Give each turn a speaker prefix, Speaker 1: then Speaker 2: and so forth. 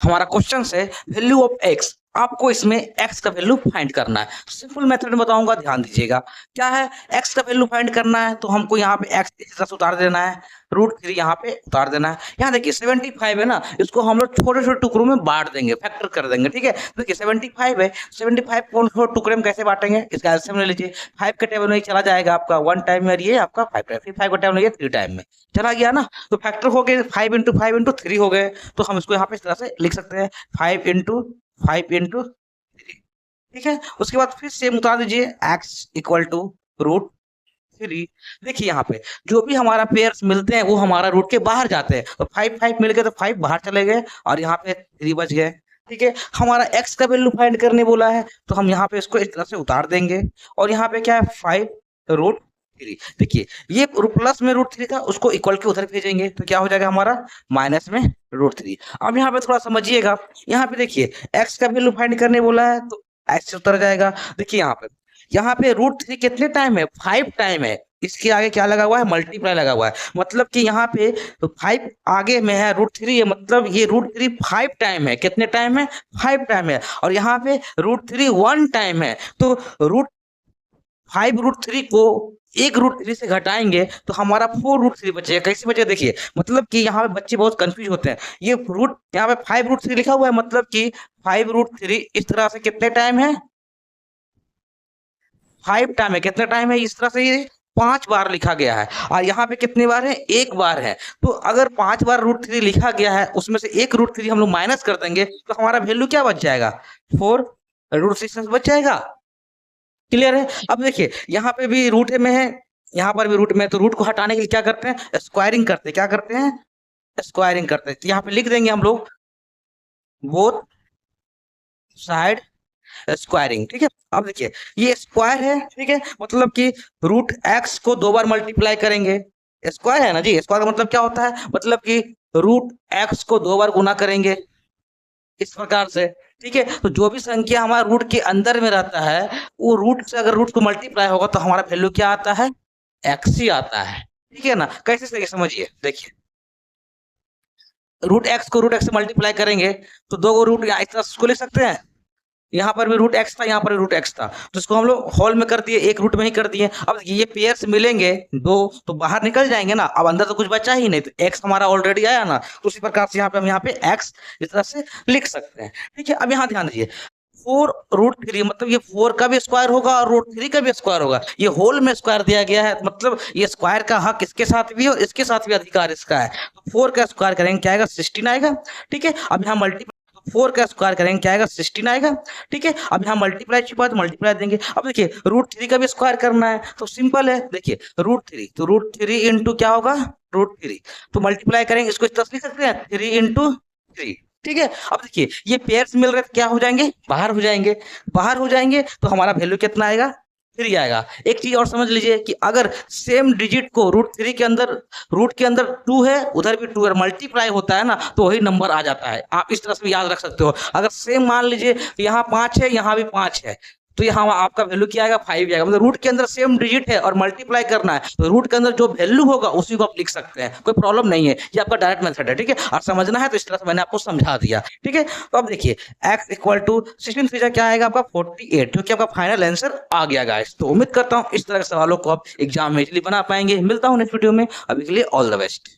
Speaker 1: हमारा क्वेश्चन है value of x. आपको इसमें एक्स का वैल्यू फाइंड करना है। सिंपल मेथड में बताऊंगा, ध्यान दीजिएगा। क्या है, एक्स का वैल्यू फाइंड करना है तो हमको यहाँ पे एक्स इस तरह से उतार देना है, √3 यहाँ पे उतार देना है। यहाँ देखिए 75 है ना, इसको हम लोग छोटे छोटे टुकड़ों में बांट देंगे, फैक्टर कर देंगे। ठीक है, देखिए 75 है, 75 को टुकड़े में कैसे बांटेंगे, इसका एलसीएम ले लीजिए। 5 के टेबल में चला जाएगा आपका 1 टाइम में, ये आपका 5 टाइम, फिर 5 का टेबल में ये 3 टाइम में चला गया ना। तो फैक्टर हो गए 5 × 5 × 3 हो गए। तो हम इसको यहाँ पे इस तरह से लिख सकते हैं 5 × 5 × 3। ठीक है, उसके बाद फिर सेम उतार दीजिए x √3। देखिए यहाँ पे जो भी हमारा पेयर्स मिलते हैं वो हमारा रूट के बाहर जाते हैं। तो 5 मिल गए तो 5 बाहर चले गए और यहाँ पे 3 बच गए। ठीक है, हमारा x का वैल्यू फाइंड करने बोला है तो हम यहाँ पे इसको इस तरह से उतार देंगे और यहाँ पे क्या है 5 √3। देखिए ये प्लस में √3 था, उसको इक्वल के उधर भेजेंगे तो क्या हो जाएगा हमारा माइनस में √3। अब यहाँ पे थोड़ा समझिएगा, यहाँ पे देखिए x का वैल्यू फाइंड करने बोला है तो x उतर जाएगा। देखिए यहाँ पे √3 कितने टाइम है, 5 टाइम है। इसके आगे क्या लगा हुआ है, मल्टीप्लाई लगा हुआ है। मतलब कि यहाँ पे तो 5 आगे में है, √3 है, मतलब ये √3 5 टाइम है। कितने टाइम है, 5 टाइम है। और यहाँ पे √3 1 टाइम है। तो √5 √3 को एक √3 से घटाएंगे तो हमारा 4 √3 बचेगा। कैसे बचेगा देखिए, मतलब कि यहाँ पे बच्चे बहुत कंफ्यूज होते हैं। ये रूट यहाँ पे 5 √3 लिखा हुआ है, मतलब कि 5 √3 इस तरह से कितने टाइम है, 5 टाइम है। कितने टाइम है, इस तरह से ये 5 बार लिखा गया है। और यहाँ पे कितने बार है, 1 बार है। तो अगर 5 बार √3 लिखा गया है, उसमें से एक √3 हम लोग माइनस कर देंगे तो हमारा वैल्यू क्या बच जाएगा, 4 √6 बच जाएगा। क्लियर है। अब देखिए यहाँ पे भी रूट में है, यहाँ पर भी रूट में है, तो रूट को हटाने के लिए क्या करते हैं, स्क्वायरिंग करते हैं। क्या करते हैं, स्क्वायरिंग करते हैं। तो यहाँ पे लिख देंगे हम लोग बोथ साइड स्क्वायरिंग। ठीक है, अब देखिए ये स्क्वायर है। ठीक है, मतलब कि √x को 2 बार मल्टीप्लाई करेंगे। स्क्वायर है ना जी, स्क्वायर का मतलब क्या होता है, मतलब कि √x को 2 बार गुना करेंगे इस प्रकार से। ठीक है, तो जो भी संख्या हमारा रूट के अंदर में रहता है वो रूट से अगर रूट को मल्टीप्लाई होगा तो हमारा वैल्यू क्या आता है, x ही आता है। ठीक है ना, कैसे से समझिए, देखिए √x को √x से मल्टीप्लाई करेंगे तो दो रूट यहाँ इस तरह से इसको लिख सकते हैं। यहाँ पर भी √x था, यहाँ पर भी √x था, तो इसको हम लोग होल में कर दिए, एक रूट में ही कर दिए। अब देखिए ये पेयर्स मिलेंगे दो तो बाहर निकल जाएंगे ना, अब अंदर तो कुछ बचा ही नहीं, तो x हमारा ऑलरेडी आया ना। तो उसी प्रकार से यहाँ पे हम यहाँ पे x इस तरह से लिख सकते हैं। ठीक है, अब यहाँ ध्यान दीजिए 4 √3 मतलब ये 4 का भी स्क्वायर होगा और √3 का भी स्क्वायर होगा। ये होल में स्क्वायर दिया गया है, मतलब ये स्क्वायर का हक इसके साथ भी और इसके साथ भी अधिकार इसका है। तो 4 का स्क्वायर करेंगे क्या आएगा, 16 आएगा। ठीक है, अब यहाँ मल्टीप्लाई 4 का स्क्वायर करेंगे क्या आएगा, 16 आएगा। ठीक है, अब यहाँ मल्टीप्लाई छिपा है तो मल्टीप्लाई देंगे। अब देखिए √3 का भी स्क्वायर करना है तो सिंपल है, देखिए √3 तो √3 इंटू क्या होगा, √3 तो मल्टीप्लाई करेंगे, इसको इस तरह से लिख सकते हैं 3 × 3। ठीक है, अब देखिए ये पेयर्स मिल रहे क्या हो जाएंगे, बाहर हो जाएंगे। बाहर हो जाएंगे तो हमारा वैल्यू कितना आएगा, 3 आएगा। एक चीज और समझ लीजिए कि अगर सेम डिजिट को √3 के अंदर, रूट के अंदर 2 है उधर भी 2 है, मल्टीप्लाई होता है ना तो वही नंबर आ जाता है। आप इस तरह से भी याद रख सकते हो। अगर सेम मान लीजिए यहाँ 5 है यहाँ भी 5 है तो यहाँ आपका वैल्यू क्या आएगा, 5 आएगा। मतलब रूट के अंदर सेम डिजिट है और मल्टीप्लाई करना है तो रूट के अंदर जो वैल्यू होगा उसी को आप लिख सकते हैं, कोई प्रॉब्लम नहीं है। ये आपका डायरेक्ट मेथड है। ठीक है, और समझना है तो इस तरह से मैंने आपको समझा दिया। ठीक है, तो अब देखिए x = 16 क्या आएगा आपका 48, जो कि आपका फाइनल आंसर आ गया गाइस। तो उम्मीद करता हूँ इस तरह के सवालों को आप एग्जाम में इजीली बना पाएंगे। मिलता हूँ नेक्स्ट वीडियो में, अभी के लिए ऑल द बेस्ट।